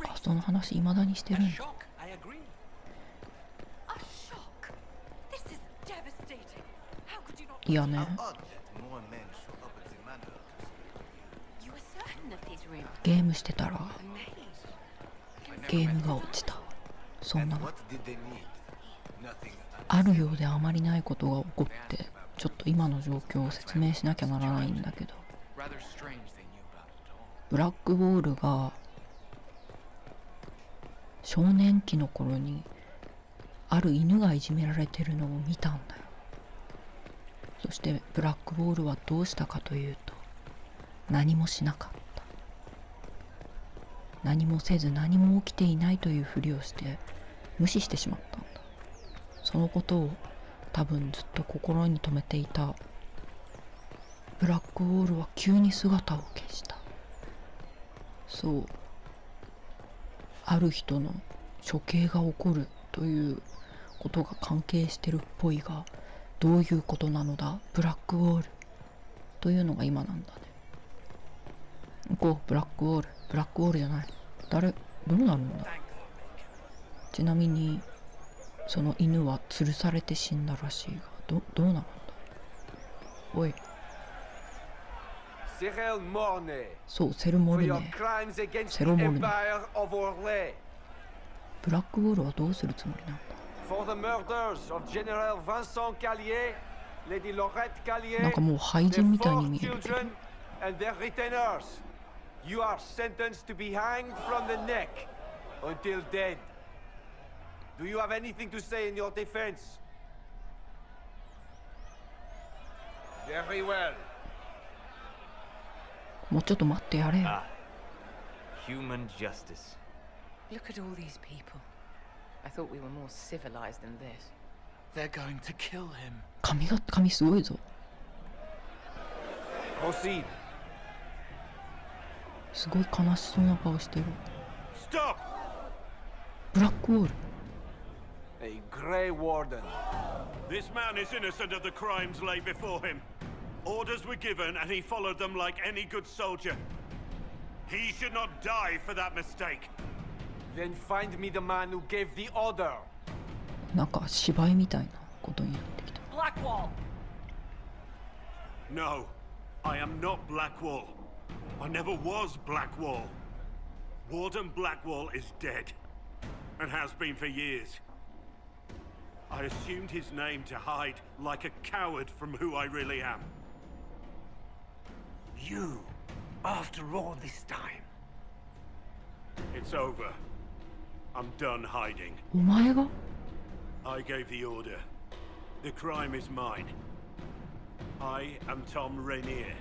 あ、その話未だにしてるんだ。いやね、ゲームしてたらゲームが落ちた。そんなあるようであまりないことが起こって、ちょっと今の状況を説明しなきゃならないんだけど、ブラックウォールが少年期の頃にある犬がいじめられてるのを見たんだよ。そしてブラックウォールはどうしたかというと、何もしなかった。何もせず何も起きていないというふりをして無視してしまったんだ。そのことを多分ずっと心に留めていたブラックウォールは急に姿を消した。そう、ある人の処刑が起こるということが関係してるっぽいが、どういうことなのだブラックウォールというのが今なんだね。行こう、ブラックウォール。ブラックウォールじゃない。どうなるんだ。ちなみにその犬は吊るされて死んだらしいが、どうなるんだ。おい、そう、セルモルネ。セロモルネ。ブラックウォールはどうするつもりなんだ。なんかもう廃人みたいに見えるけど。You are sentenced to be hanged from the neck until dead. Do you have anything to say in your defense? Very well. もうちょっと待ってやれよ。Human justice. Look at all these people. I thought we were more civilized than this. They're going to kill him. 髪すごいぞ。Proceed. すごい悲しそうな顔してる。 Stop! ブラックウォール。 A grey warden. This man is innocent of the crimes laid before him. Orders were given and he followed them like any good soldier. He should not die for that mistake. Then find me the man who gave the order. なんか芝居みたいなことになってきた。 Blackwall! No, I am not Blackwall. I never was Blackwall. Warden Blackwall is dead, and has been for years. I assumed his name to hide like a coward from who I really am. You, after all this time. It's over. I'm done hiding. お前が I gave the order. The crime is mine. I am Tom Rainier.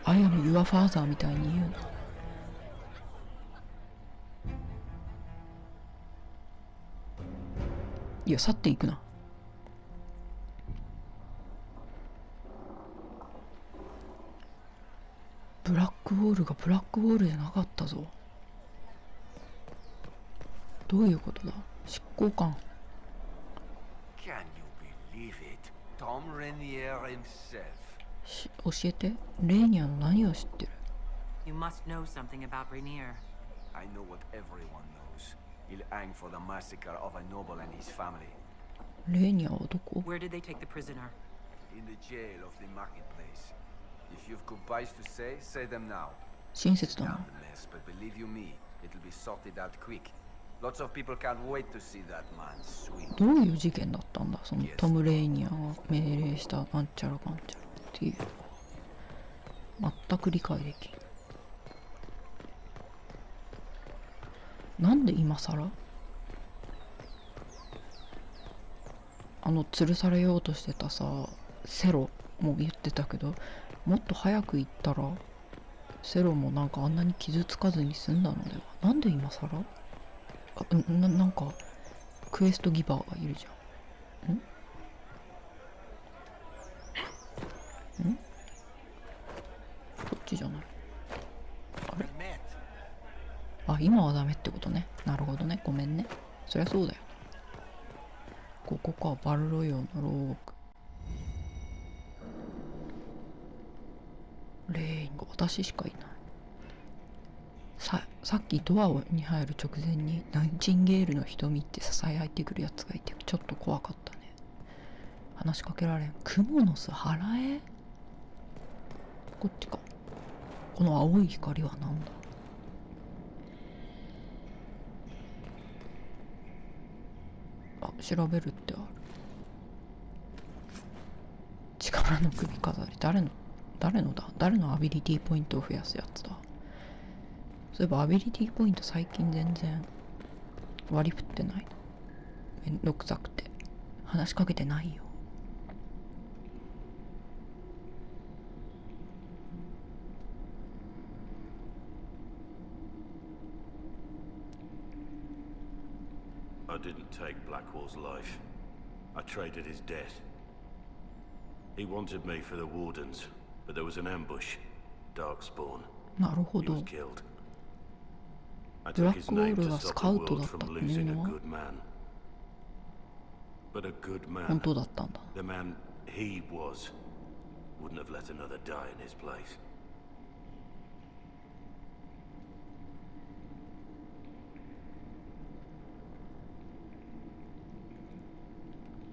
I am your father みたいに言うな。いや、去っていくな。ブラックウォールがブラックウォールじゃなかったぞ。どういうことだ。執行官。 Can you believe it? Tom Rainier himself. 教えて。レーニアの何を知ってる。 You must know something about Rainier. I know what everyone knows. He'll hang for the massacre of a noble and his family. レーニアはどこ。 Where did they take the prisoner? In the jail of the marketplace. If you've goodbyes to say, say them now. 親切だ Damn な。 the mess, but believe you me, it'll be sorted out quick. Lots of people can't wait to see that man swing. どういう事件だったんだ。そのトム・レイニアが命令したなんちゃらかんちゃらっていう。全く理解できん。なんで今更吊るされようとしてたさ、セロも言ってたけど、もっと早く行ったらセロもなんかあんなに傷つかずに済んだのでは。なんで今更なんかクエストギバーがいるじゃん。んこっちじゃない。あれ、あ、今はダメってことね。なるほどね。ごめんね。そりゃそうだよ。ここか。バルロイオの牢獄。レインが私しかいない。さっきドアに入る直前にナイチンゲールの瞳って支え合いてくるやつがいてちょっと怖かったね。話しかけられん。クモの巣払え。こっちか。この青い光は何だ。あ、調べるってある。力の首飾り。誰のだ。誰のアビリティポイントを増やすやつだ。そういえばアビリティポイント最近全然割り振ってないな。めんどくさくて話しかけてないよ。I didn't take Blackwall's life. I traded his death. He wanted me for the Wardens, but there was an ambush. Darkspawn. なるほ He ど。 was killed. I ブラ took ッ his クウォー name ル to がス stop カ the ウトだ world ったっ from ていう losing a のは good man. But a good 本 man, 当だったんだ。 the man he was, wouldn't have let another die in his place.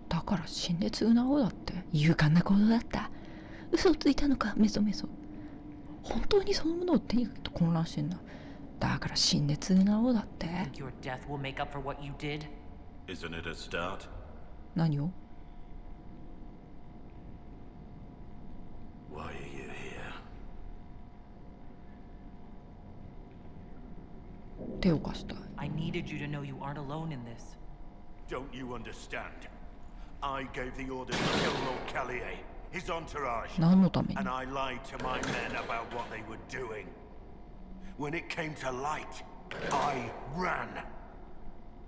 だから死んで償おうだって。勇敢な行動だった。嘘をついたのか、メソメソ。本当にそのものを手にかけて混乱してんだ。だから死んで償おうだって。 Think your death will make up for what you did? Isn't it a start? 何を。 Why are you here? 手を貸したい。 I needed you to know you aren't alone in this. Don't you understand? I gave the order to kill Lord Callier, his entourage, 何のために。 and I lied to my men about what they were doing. When it came to light, I ran.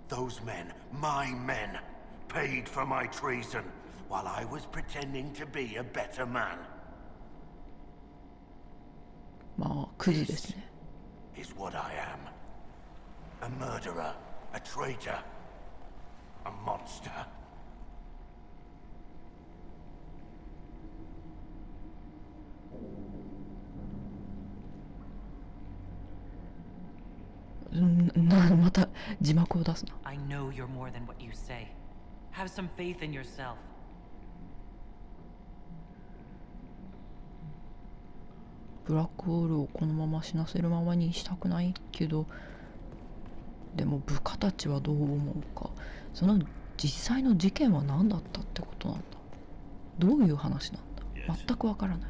Those men, my men, paid for my treason while I was pretending to be a better man. まあクズですね。 Is what I am. A murderer, a traitor, a monster. また字幕を出すな。 I know you're more than what you say. Have some faith in yourself. ブラックウォールをこのまま死なせるままにしたくないけど、でも部下たちはどう思うか。その実際の事件は何だったってことなんだ。どういう話なんだ。全くわからない。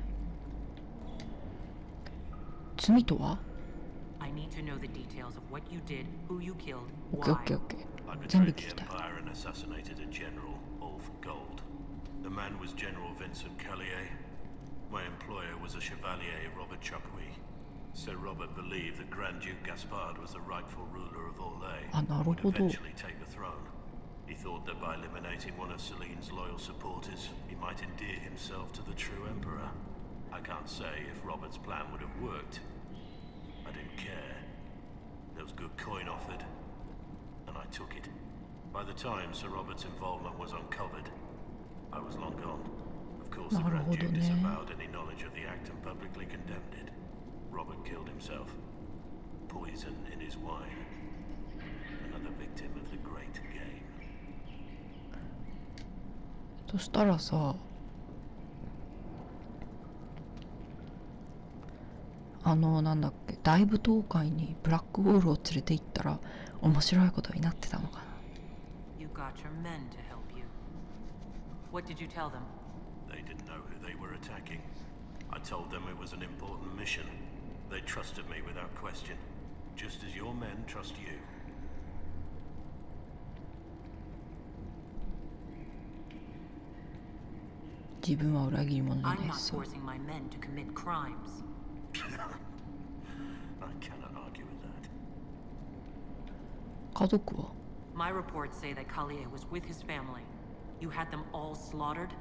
罪とは。 I need to know the details of what you did, who you killed, オッケーオッ why. ケーオッケー。 I 全部 betrayed 聞 the きたい。 Empire and assassinated a general, all for gold. The man was General Vincent Callier. My employer was a Chevalier, Robert Chapuis. Sir Robert believed that Grand Duke Gaspard was the rightful ruler of Orlais, あ、なる would ほど。 eventually take the throne. He thought that by eliminating one of Celine's loyal supporters, he might endear himself to the true Emperor. I can't say if Robert's plan would have worked. I didn't care. There was good coin offered, and I took it. By the time Sir Robert's involvement was uncovered, I was long gone. Of course, the Grand Duke disavowed any knowledge of the act and publicly condemned it. Robert killed himself. Poison in his wine. Another victim of the great game. そしたらさ、なんだっけ、大舞踏会にブラックウォールを連れて行ったら面白いことになってたのかな。 You got your men to help you. What did you tell them? They didn't know who they were attacking. I told them it was an important mission. They trusted me without question, just as your men trust you. 自分は裏切り者じゃ I'm ない not し。 forcing my men to commit crimes. I cannot argue with that. 家族は。 My reports say that Callier was with his family. You had them all slaughtered?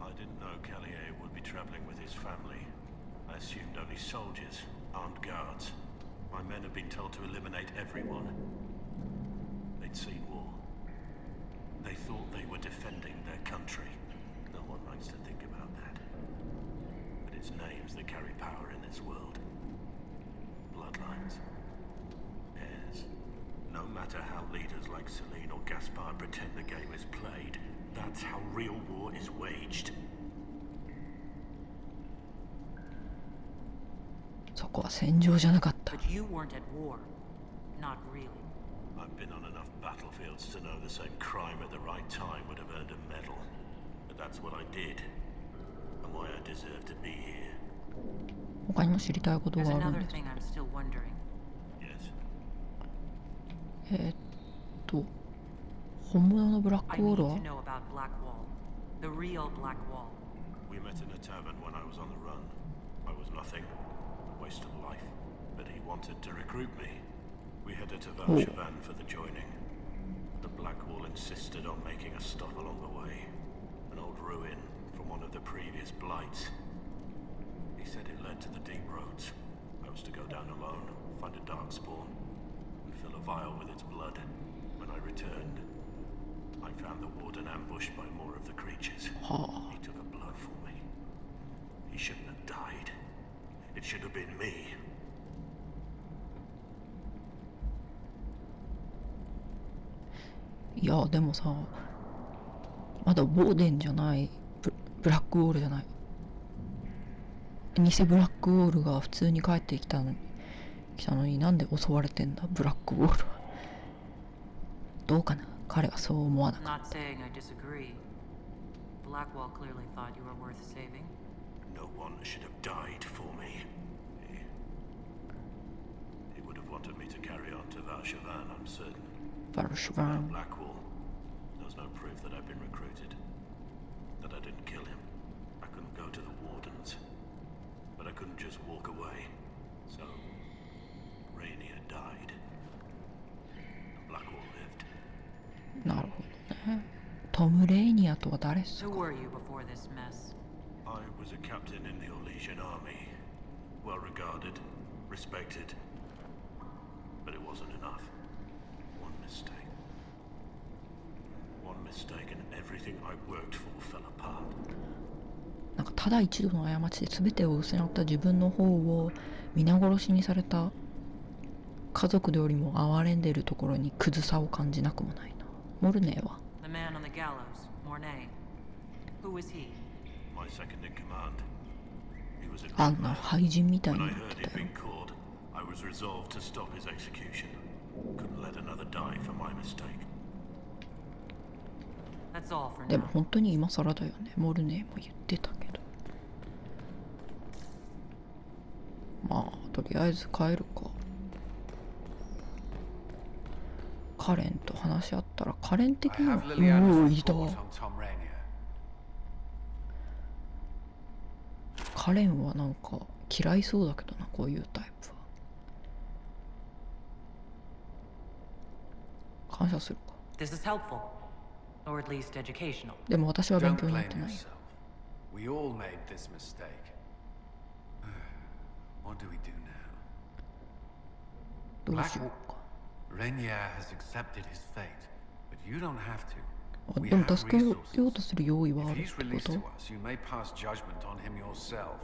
I didn't know Callier would be traveling with his family. I assumed only soldiers, armed guards. My men had been told to eliminate everyone. They'd seen war. They thought they were defending their country. No one likes to think about that. But It's names that carry power in this world. Bloodlines. Heirs. No matter how leaders like Celine or Gaspard pretend the game is played, that's how real war is waged. そこは戦場じゃなかった。 But you weren't at war. Not really. I've been on enough battlefields to know the same crime at the right time would have earned a medal. But that's what I did. And why I deserve to be here. 他にも知りたいこと There's があるん another です。 thing I'm still wondering. Yes. 本物のブラッ I クウォー need ルは to know about Blackwall. The real Blackwall. We met in a tavern when I was on the run. I was nothing. A waste of life. But he wanted to recruit me. We headed to Valshavan for the joining. The Blackwall insisted on making a stop along the way. An old ruin from one of the previous blights. He said it led to the deep roads. I was to go down alone, find a dark spawn, and fill a vial with its blood. When I returned, I found the warden ambushed by more of the creatures. He took a blow for me. He shouldn't have died. It should have been me. いやでもさ、まだウォーデンじゃない、ブラックウォールじゃない、偽ブラックウォールが普通に帰ってきたのになんで襲われてんだ、ブラックウォールは。どうかな、彼はそう思わなかった。 Not saying I disagree. Blackwall clearly thought you were worth saving. No one should have died for me. He would have wanted me to carry on to Valshavan, I'm certain. バルシュバーン。 Blackwall. There's no proof that I've been recruited. That I didn't kill him. I couldn't go to the wardens. But I couldn't just walk away. So, Rainier died. And Blackwall lived. なるほどね。トム・レイニアとは誰っす Who か？ were you before this mess? I was a captain in the Orlesian army. Well regarded, respected. But it wasn't enough. One mistake. One mistake and everything I worked for fell apart. なんかただ一度の過ちで全てを失った自分の方を皆殺しにされた家族よりも哀れんでいるところにクズさを感じなくもないな。モルネーは The man on the gallows, Mornay. Who was he? My second in command. He was a あ good んな man. 廃人みたい When に I なっ heard て he'd たよ。 been caught, I was resolved to stop his execution. Couldn't let another die for my mistake. That's all for で now. も本当に今更だよね。モルネーも言ってたけど。まあとりあえず帰るか。カレンと話し合ったらカレン的 I には have Liliana's おおいた report わ。 on Tom Rainier. カレンはなんか嫌いそうだけどな、こういうタイプは。感謝するか。 This is helpful. Or at least educational. でも私は勉 Don't 強になっ blame てないよ。 yourself. We all made this mistake. What do we do now? どうしようか。 Rainier has accepted his fate, but you don't have to. あ We でも have 助けよ resources. うとする用意はあ If るっ he's てこ released と to us, you may pass judgment on him yourself.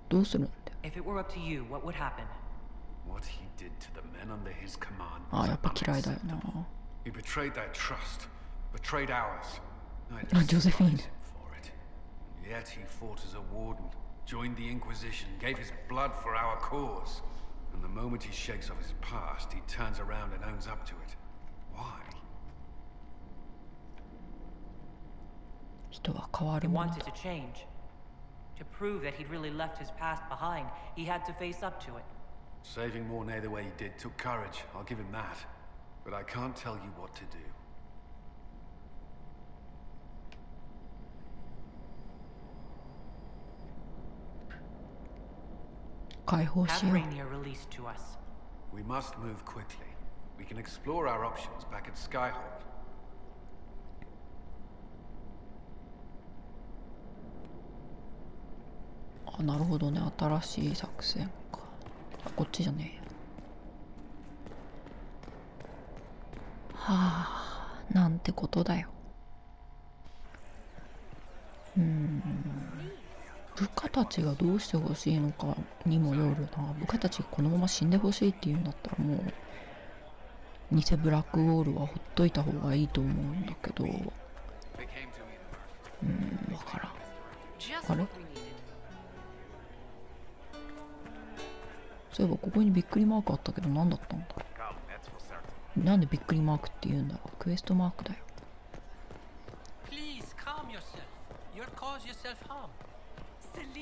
どうするんだよ。 If it were up to you, what would happen? What he did to the men under his command あ was やっぱ嫌いだよ unacceptable. な。 He betrayed their trust, betrayed ours. I あジョゼフィーヌ。 despise him for it. Yet he fought as a warden, joined the Inquisition, gave his blood for our cause. And the moment he shakes off his past, he turns around and owns up to it. Why? 人は変わ He るもの wanted だ。 to change. To prove that he'd really left his past behind, he had to face up to it. Saving Mornay the way he did took courage, I'll give him that. But I can't tell you what to do. 解放し Have よう。 Rainier released to us. We must move quickly. We can explore our options back at Skyhold. あなるほどね、新しい作戦か。あこっちじゃねえや。はあなんてことだよ。部下たちがどうしてほしいのかにもよるな。部下たちがこのまま死んでほしいっていうんだったら、もう偽ブラックウォールはほっといた方がいいと思うんだけど、わからん。あれ、そういえばここにびっくりマークあったけど何だったんだろう。なんでびっくりマークって言うんだろう。クエストマークだよ。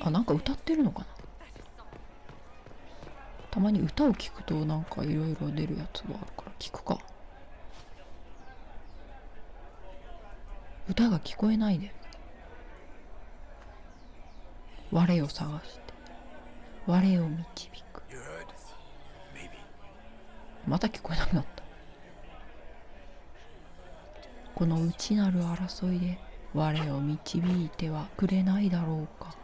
あ、なんか歌ってるのかな。たまに歌を聞くとなんかいろいろ出るやつがあるから聞くか。歌が聞こえないで。我を探して我を導く。また聞こえなくなった。この内なる争いで我を導いてはくれないだろうか。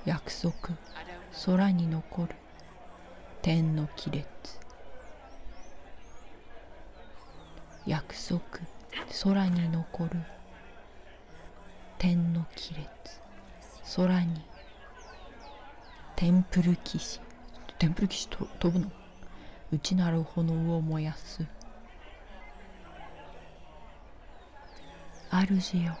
約束、空に残る天の亀裂。約束、空に残る天の亀裂。空にテンプル騎士。テンプル騎士と飛ぶの。内なる炎を燃やす。主よ、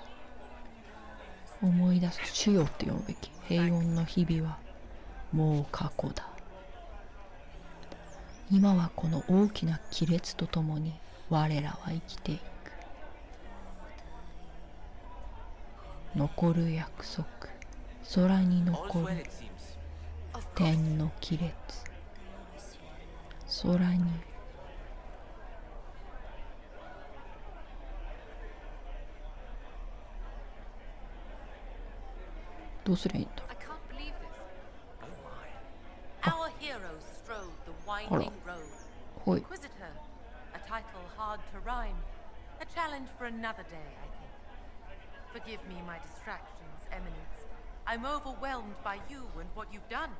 思い出す。主よって呼ぶべき。平穏の日々はもう過去だ。今はこの大きな亀裂とともに我らは生きていく。残る約束、空に残る天の亀裂。空にどうすりゃいいんだ。 I can't believe this. Our heroes strode the winding road. ほい。 Inquisitor, a title hard to rhyme. A challenge for another day, I think. Forgive me my distractions, Eminence. I'm overwhelmed by you and what you've done.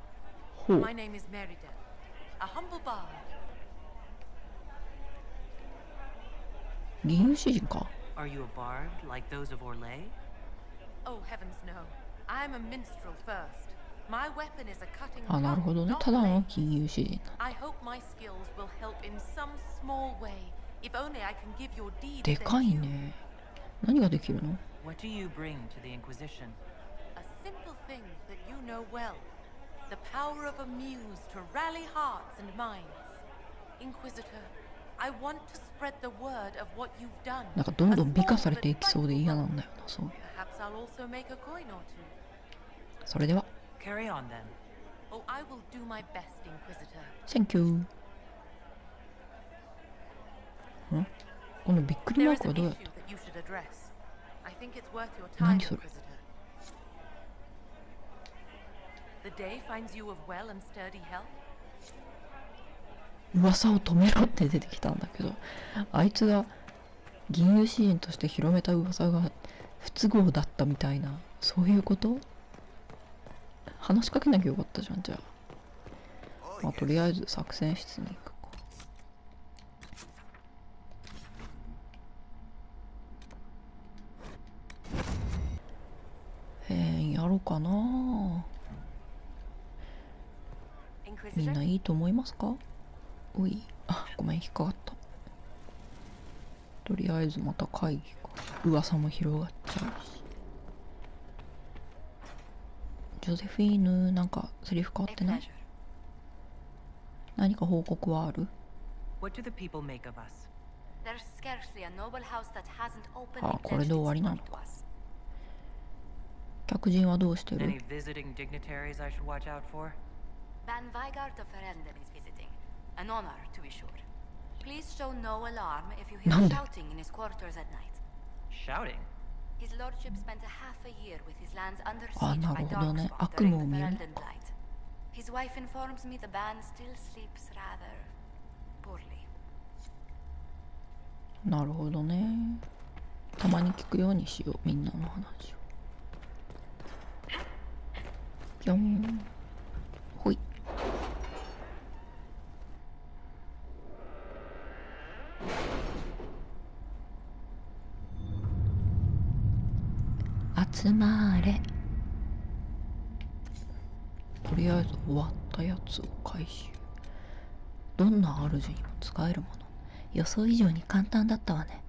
ほう。 My name is Merida, a humble bard. 銀融詩人か。 Are you a bard like those of Orlais? Oh, heavens no. I'm a minstrel first. My weapon is a cutting あ、なるほど tongue, ね。 not ただの blade. 金融詩人なんだ。 I hope my skills will help in some small way. If only I can give your deeds で their かい due. ね。何ができるの？ What do you bring to the Inquisition? A simple thing that you know well. The power of a muse to rally hearts and minds. Inquisitor, I want to spread the word of what you've done. なんかどんどん美化 A され small ていきそうで but 嫌 vital なんだよな、そういう。 Perhaps I'll also make a coin or two. それでは、 Carry on then. Oh, I will do my best, Inquisitor. センキュー。ん？このびっくり There マー is クは an どう issue やった？ that you should address. I think it's worth your time, 何それ？ Inquisitor. The day finds you of well and sturdy health. 噂を止めろって出てきたんだけど、あいつが銀融詩人として広めた噂が不都合だったみたいな、そういうこと？話しかけなきゃよかったじゃん。じゃあ、まあ、とりあえず作戦室に行くか。やろうかな。みん Inquisitor? ないいと思いますか？おい、あ、ごめん、引っかかった。とりあえずまた会議か。噂も広がっちゃうし。ジョゼフィーヌ、なんかセリフ変わってない？何か報告はある？ What do the people make of us? There's scarcely a noble house that hasn't openly あ、これ pledged で終わり its なの support to か。 us. 客人はどうしてる？ Any visiting dignitaries I should watch out for? Ban Vigard of Ferenden is visiting. An honor, to be sure. Please show no alarm if you hear なんで？ shouting in his quarters at night. Shouting? His lordship spent a half a year with his lands under あ、 siege な by るほどね。 Darkspawn 悪 during 夢を the 見るの Ferenden か。 blight. His wife informs me the ban still sleeps rather poorly. なるほどね。たまに聞くようにしよう、みんなの話を。ぴょん。ほい。集まれ。とりあえず終わったやつを回収。どんな主にも使えるもの。予想以上に簡単だったわね。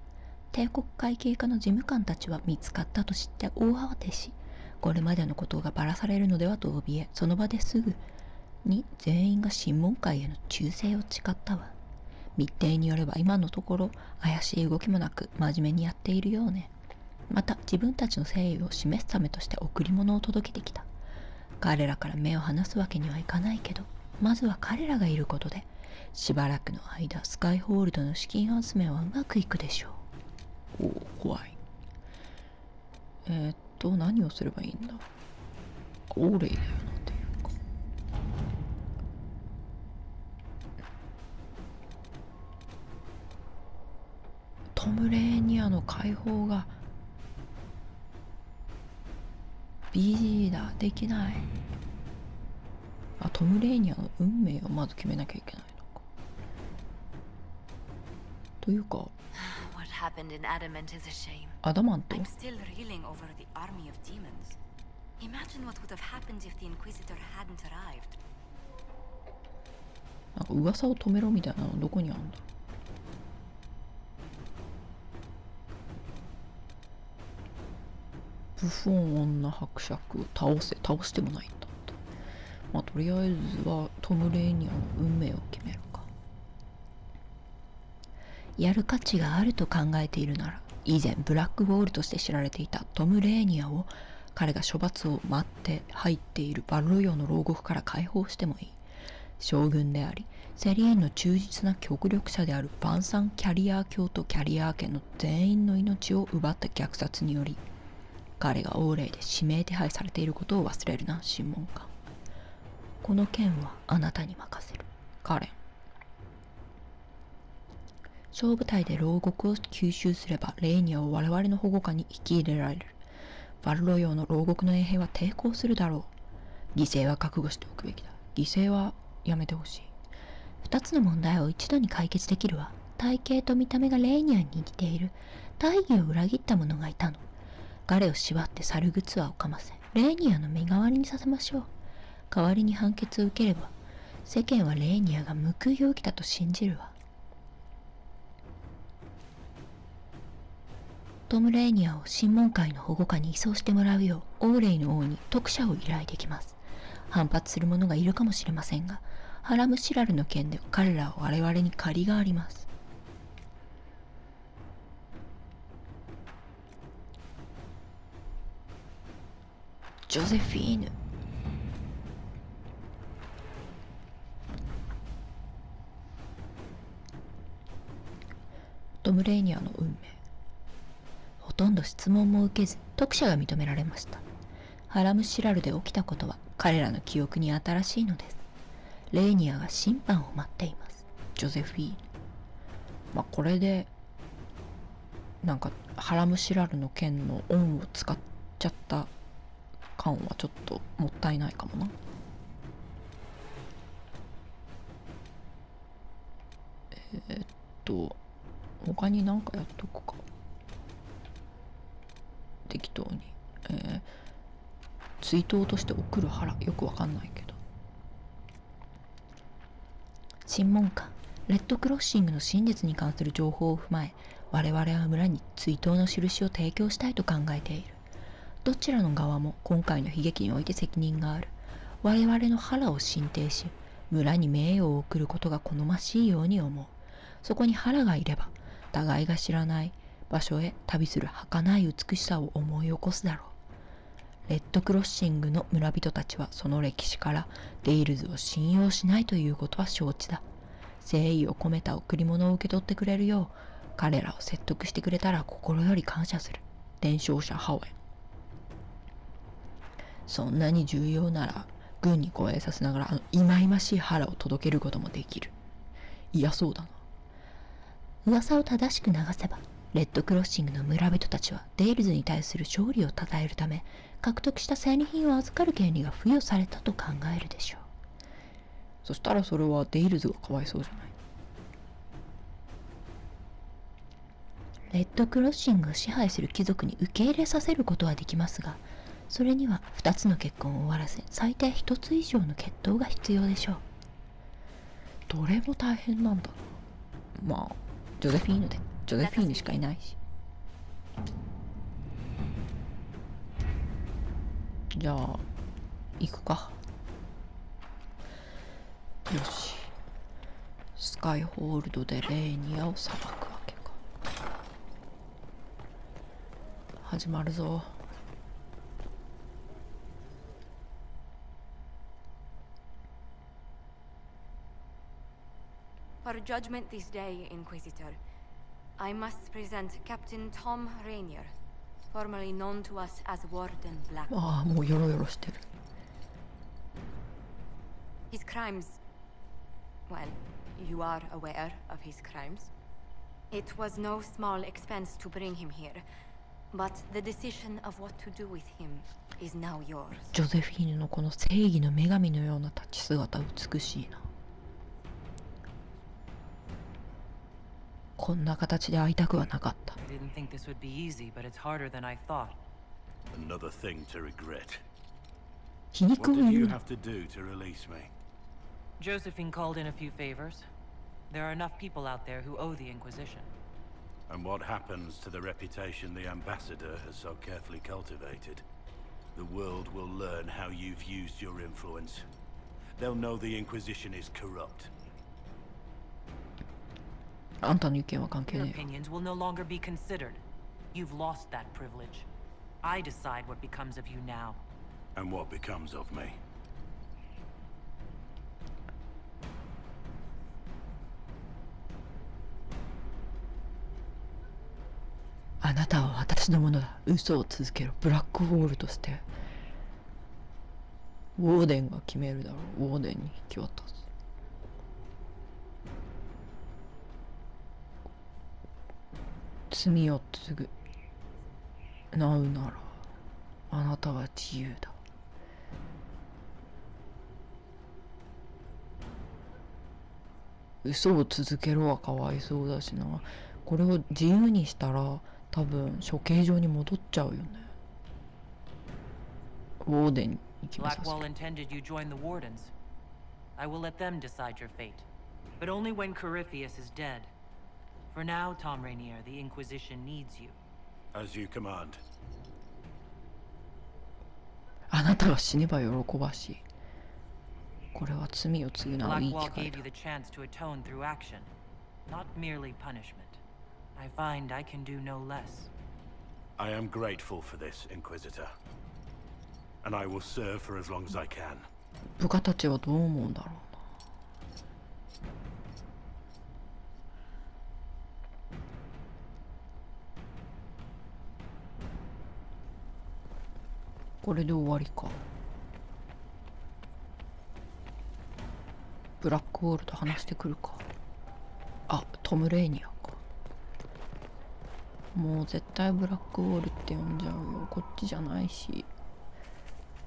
帝国会計課の事務官たちは見つかったと知って大慌てし、これまでのことがばらされるのではと怯え、その場ですぐに全員が審問会への忠誠を誓ったわ。密偵によれば今のところ怪しい動きもなく真面目にやっているようね。また自分たちの誠意を示すためとして贈り物を届けてきた。彼らから目を離すわけにはいかないけど、まずは彼らがいることでしばらくの間スカイホールドの資金集めはうまくいくでしょう。おお、怖い。何をすればいいんだ。オーレイだよなっていうか。トムレーニアの解放がビジーだ、できない。トムレーニアの運命をまず決めなきゃいけないのか。というかアダマント。I'm still reeling over the army of demons. Imagine what would have happened if the Inquisitor hadn't arrived. なんか噂を止めろみたいなのどこにあるんだ。ブフォン女伯爵を倒してもないんだった。とりあえずはトム・レーニアの運命を決めるか。やる価値があると考えているなら、以前ブラックウォールとして知られていたトム・レーニアを彼が処罰を待って入っているバルロヨの牢獄から解放してもいい。将軍でありセリエンの忠実な極力者であるバンサン・キャリアー卿とキャリアー家の全員の命を奪った虐殺により、彼がオーレイで指名手配されていることを忘れるな、審問官。この件はあなたに任せる、カレン。小部隊で牢獄を吸収すればレーニアを我々の保護下に引き入れられる。バルロ用の牢獄の衛兵は抵抗するだろう。犠牲は覚悟しておくべきだ。犠牲はやめてほしい。二つの問題を一度に解決できるわ。体型と見た目がレーニアに似ている大義を裏切った者がいたの。彼を縛って猿グツアをかませレーニアの身代わりにさせましょう。代わりに判決を受ければ世間はレーニアが報いを受けたと信じるわ。トム・レーニアを審問会の保護下に移送してもらうようオーレイの王に特赦を依頼できます。反発する者がいるかもしれませんが、ハラムシラルの件で彼らは我々に借りがあります。ジョゼフィーヌ。トム・レーニアの運命。ほとんど質問も受けず特赦が認められました。ハラムシラルで起きたことは彼らの記憶に新しいのです。レーニアが審判を待っています。ジョゼフィーヌ。これでなんかハラムシラルの剣の恩を使っちゃった感はちょっともったいないかもな。他に何かやっとくか。適当に。追悼として送る腹、よくわかんないけど。審問官、レッドクロッシングの真実に関する情報を踏まえ、我々は村に追悼の印を提供したいと考えている。どちらの側も今回の悲劇において責任がある。我々の腹を進呈し、村に名誉を送ることが好ましいように思う。そこに腹がいれば、互いが知らない場所へ旅する儚い美しさを思い起こすだろう。レッドクロッシングの村人たちはその歴史からデイルズを信用しないということは承知だ。誠意を込めた贈り物を受け取ってくれるよう彼らを説得してくれたら心より感謝する。伝承者ハウエン。そんなに重要なら軍に護衛させながら忌々しい腹を届けることもできる。嫌そうだな。噂を正しく流せばレッドクロッシングの村人たちはデイルズに対する勝利を称えるため獲得した戦利品を預かる権利が付与されたと考えるでしょう。そしたらそれはデイルズがかわいそうじゃない。レッドクロッシングを支配する貴族に受け入れさせることはできますが、それには2つの結婚を終わらせ、最低1つ以上の血統が必要でしょう。どれも大変なんだな。まあジョゼフィーヌしかいないし。じゃあ行くか。よし、スカイホールドでレーニアを裁くわけか。始まるぞ。For judgment this day, Inquisitor, I must present Captain Tom Rainier, formerly known to us as Warden Black. ああ、もうヨロヨロしてる。His crimes... well, you are aware of his crimes. It was no small expense to bring him here, but the decision of what to do with him is now yours. ジョゼフィーヌのこの正義の女神のような立ち姿、美しいな。こんな形で会いたくはなかった。 I didn't think this would be easy, but it's harder than I thought. Another thing to regret. 皮肉 What を did 言 you うな。 have to do to release me? Josephine called in a few favors. There are enough people out there who owe the Inquisition. And what happens to the reputation the ambassador has so carefully cultivated? The world will learn how you've used your influence. They'll know the Inquisition is corrupt. あんたの意見は関係 Your ねえよ。 opinions will no longer be considered. You've lost that privilege. I decide what becomes of you now. And what becomes of me? あなたは私のものだ。嘘を続けろ。ブラックホールとしてウォーデンが決めるだろう。ウォーデンに引き渡す。罪を償うならあなたは自由だ。嘘を続けろはかわいそうだしな。これを自由にしたら多分処刑場に戻っちゃうよね。ウォーデンに行きます。 Blackwall intended you join the Wardens. I will let them decide your fate. But only when Corypheus is dead. For now, Tom Rainier, the Inquisition needs you. As you command. あなたが死ねば喜ばしい。これは罪を償ういい機 Blackwall 会 gave だ。 you the chance to atone through action, not merely punishment. I find I can do no less. I am grateful for this, Inquisitor. And I will serve for as long as I can. 部下たちはどう思うんだろうな。これで終わりか。ブラックウォールと話してくるか。あ、トム・レイニアか。もう絶対ブラックウォールって呼んじゃうよ。こっちじゃないし。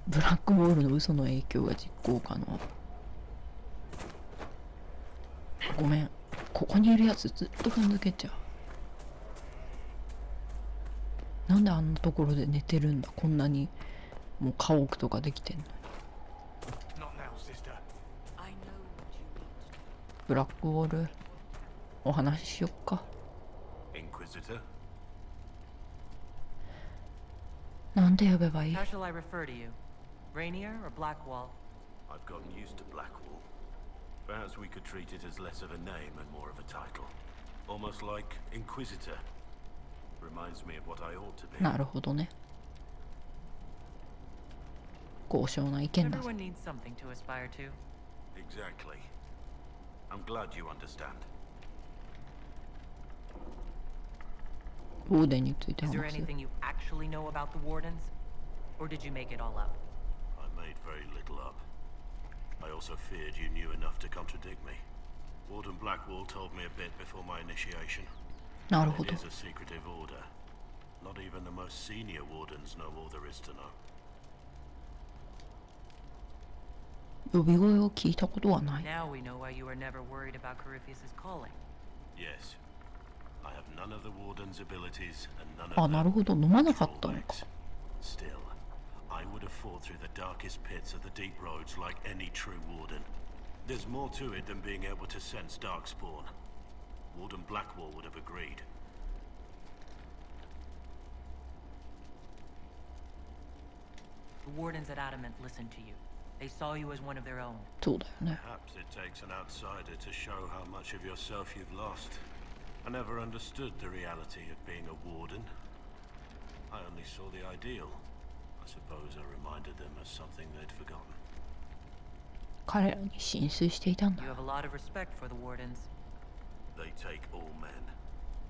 ブラックウォールの嘘の影響が実行可能。ごめん、ここにいるやつずっと踏んづけちゃう。なんであんなところで寝てるんだ。こんなにもう家屋とかできてんのに。 Not now, sister. I know what you want. ブラックウォールお話ししよっか。 Inquisitor? なんて呼べばいい？ How shall I refer to you? Rainier or Blackwall? I've gotten used to Blackwall. Perhaps we could treat it as less of a name and more of a title. Almost like Inquisitor. Reminds me of what I ought to be. なるほどね。高尚な意見だ。 Everyone needs something to aspire to. Exactly. I'm glad you understand. ウォーデンについて Is there 話す。 anything you actually know about the Wardens? Or did you make it all up? I made very little up. I also feared you knew enough to contradict me. Warden Blackwall told me a bit before my initiation. なるほ It ど。 is a secretive order. Not even the most senior wardens know all there is to know. 呼び声を聞いたことはない。 Now we know why you were never worried about Corypheus' calling. Yes. I have none of the warden's abilities and none あ、 of なる the ほど、飲まなかったのか。 drawbacks. Still, I would have fought through the darkest pits of the deep roads like any true warden. There's more to it than being able to sense darkspawn. Warden Blackwall would have agreed. The wardens at Adamant listened to you. They saw you as one of their own. そうだよね。 Perhaps it takes an outsider to show how much of yourself you've lost. I never understood the reality of being a warden. I only saw the ideal. I suppose I reminded them of something they'd forgotten. 彼らに心酔していたんだ You。have a lot of respect for the wardens. They take all men,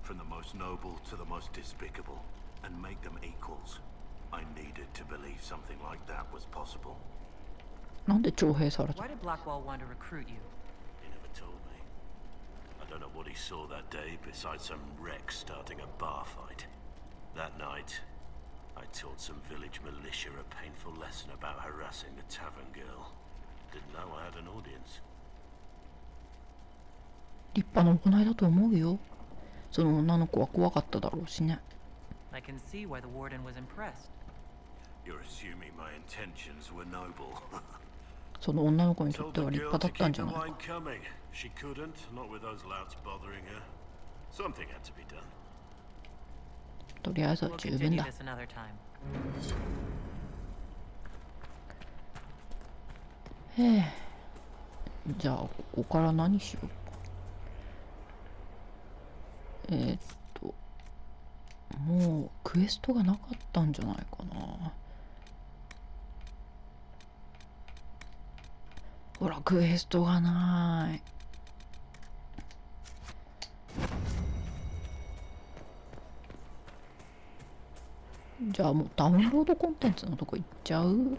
from the most noble to the most despicable, and make them equals. I needed to believe something like that was possible. なんで徴兵された Why did Blackwall want to recruit you? He never told me. I don't know what he saw that day besides some wreck starting a bar fight. That night, I taught some village militia a painful lesson about harassing the tavern girl. Didn't know I had an audience. 立派な行いだと思うよ。その女の子は怖かっただろうしね。 I can see why the warden was impressed. You're assuming my intentions were noble. その女の子にとっ Told て the は立 girl 派だ to ったん keep じゃ the ない wine か。 coming. She couldn't, not with those louts bothering her. Something had to be done. とりあえずは We'll 十分 continue だ。 this another time. へえ。じゃあここから何しようか。もうクエストがなかったんじゃないかな。ほらクエストがない。じゃあもうダウンロードコンテンツのとこ行っちゃう。